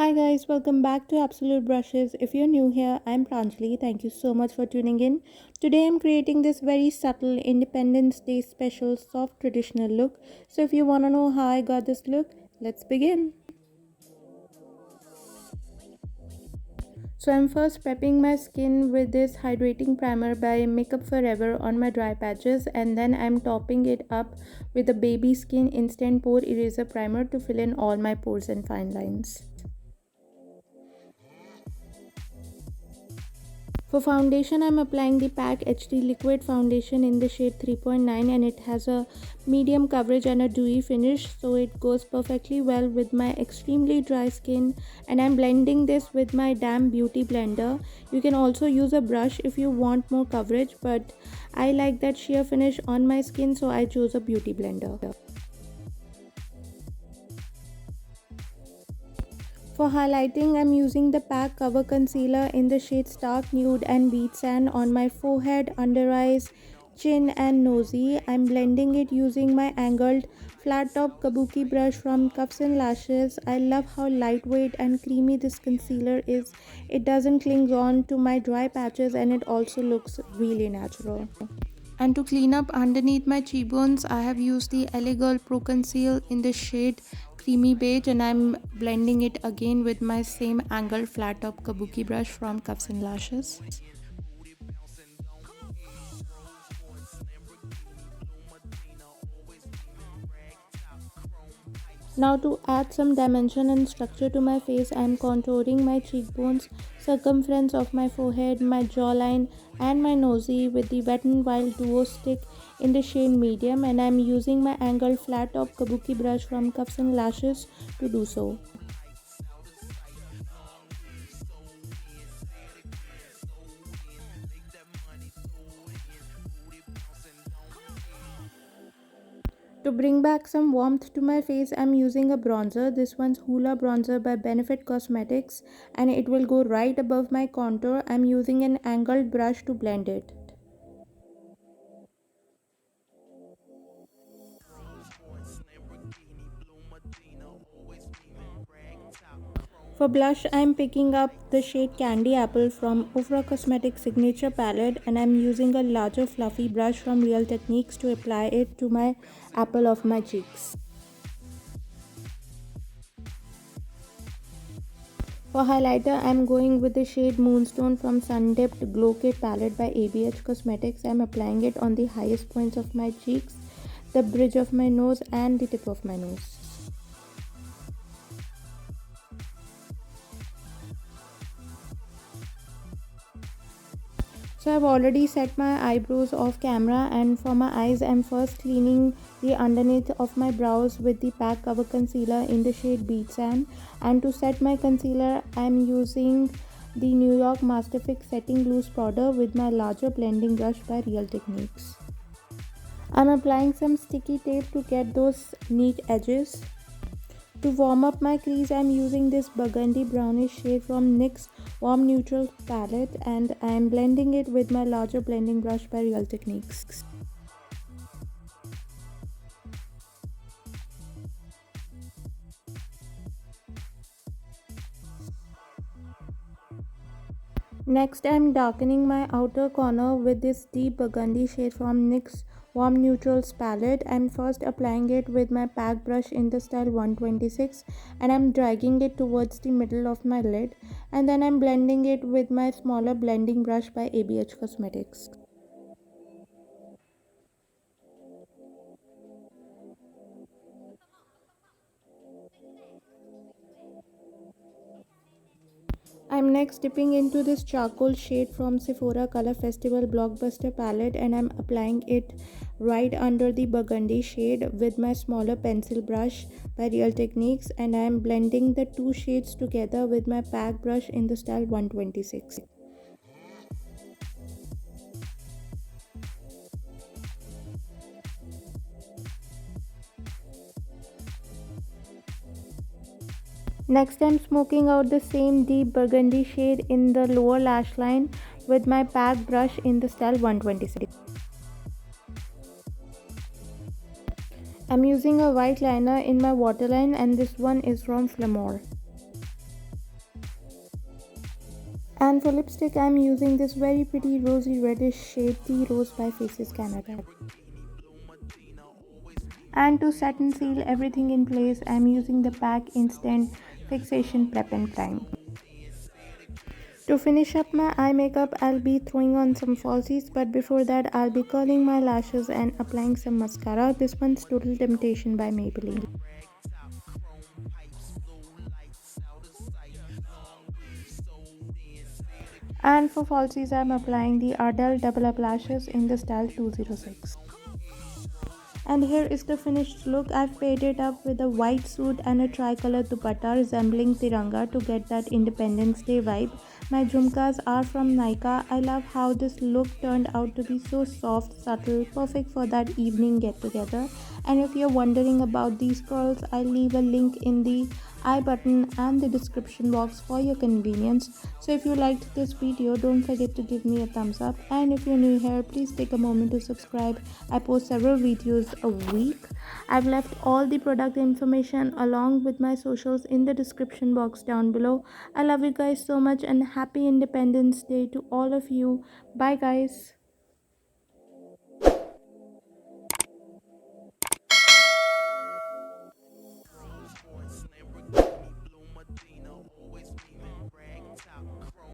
Hi guys, welcome back to Absolute Brushes. If you're new here, I'm Pranjali. Thank you so much for tuning in. Today I'm creating this very subtle Independence Day special soft traditional look. So if you want to know how I got this look, let's begin. So I'm first prepping my skin with this hydrating primer by Makeup Forever on my dry patches, and then I'm topping it up with a Baby Skin Instant Pore Eraser Primer to fill in all my pores and fine lines. For foundation, I'm applying the PAC HD Liquid Foundation in the shade 3.9, and it has a medium coverage and a dewy finish, so it goes perfectly well with my extremely dry skin. And I'm blending this with my damn beauty blender. You can also use a brush if you want more coverage, but I like that sheer finish on my skin, so I chose a beauty blender. For highlighting, I'm using the PAC Cover Concealer in the shades Stark Nude and Beach Sand on my forehead, under eyes, chin and nosy. I'm blending it using my angled flat top kabuki brush from Cuffs and Lashes. I love how lightweight and creamy this concealer is. It doesn't cling on to my dry patches and it also looks really natural. And to clean up underneath my cheekbones, I have used the LA Girl Pro Conceal in the shade Creamy Beige, and I'm blending it again with my same angled flat top kabuki brush from Cuffs and Lashes. Now to add some dimension and structure to my face, I am contouring my cheekbones, circumference of my forehead, my jawline and my nosy with the Wet n Wild Duo Stick in the shade Medium, and I am using my angled flat top kabuki brush from Cuffs and Lashes to do so. To bring back some warmth to my face, I'm using a bronzer. This one's Hoola Bronzer by Benefit Cosmetics, and it will go right above my contour. I'm using an angled brush to blend it. For blush, I'm picking up the shade Candy Apple from Ofra Cosmetics Signature Palette, and I'm using a larger fluffy brush from Real Techniques to apply it to my apple of my cheeks. For highlighter, I'm going with the shade Moonstone from Sun Dipped Glow Kit Palette by ABH Cosmetics. I'm applying it on the highest points of my cheeks, the bridge of my nose and the tip of my nose. So I've already set my eyebrows off camera, and for my eyes I'm first cleaning the underneath of my brows with the PAC Cover Concealer in the shade Beach Sand, and to set my concealer I'm using the New York Master Fix Setting Loose Powder with my larger blending brush by Real Techniques. I'm applying some sticky tape to get those neat edges. To warm up my crease, I'm using this burgundy brownish shade from NYX Warm Neutral palette, and I'm blending it with my larger blending brush by Real Techniques. Next, I'm darkening my outer corner with this deep burgundy shade from NYX Warm Neutrals palette. I'm first applying it with my PAC brush in the style 126, and I'm dragging it towards the middle of my lid, and then I'm blending it with my smaller blending brush by ABH Cosmetics. I'm next dipping into this charcoal shade from Sephora Color Festival Blockbuster palette, and I'm applying it right under the burgundy shade with my smaller pencil brush by Real Techniques, and I'm blending the two shades together with my PAC brush in the style 126. Next, I'm smoking out the same deep burgundy shade in the lower lash line with my PAC brush in the style 126. I'm using a white liner in my waterline, and this one is from Flamore. And for lipstick, I'm using this very pretty rosy reddish shade Tea Rose by Faces Canada. And to set and seal everything in place, I'm using the PAC Instant Fixation Prep and Prime. To finish up my eye makeup, I'll be throwing on some falsies, but before that, I'll be curling my lashes and applying some mascara. This one's Total Temptation by Maybelline. And for falsies, I'm applying the Ardell Double Up Lashes in the style 206. And here is the finished look. I've paired it up with a white suit and a tricolor dupatta resembling Tiranga to get that Independence Day vibe. My jhumkas are from Nykaa. I love how this look turned out to be so soft, subtle, perfect for that evening get together. And if you're wondering about these curls, I'll leave a link in the I button and the description box for your convenience. So if you liked this video, don't forget to give me a thumbs up, and if you're new here, please take a moment to subscribe. I post several videos a week. I've left all the product information along with my socials in the description box down below. I love you guys so much and happy Independence Day to all of you. Bye guys.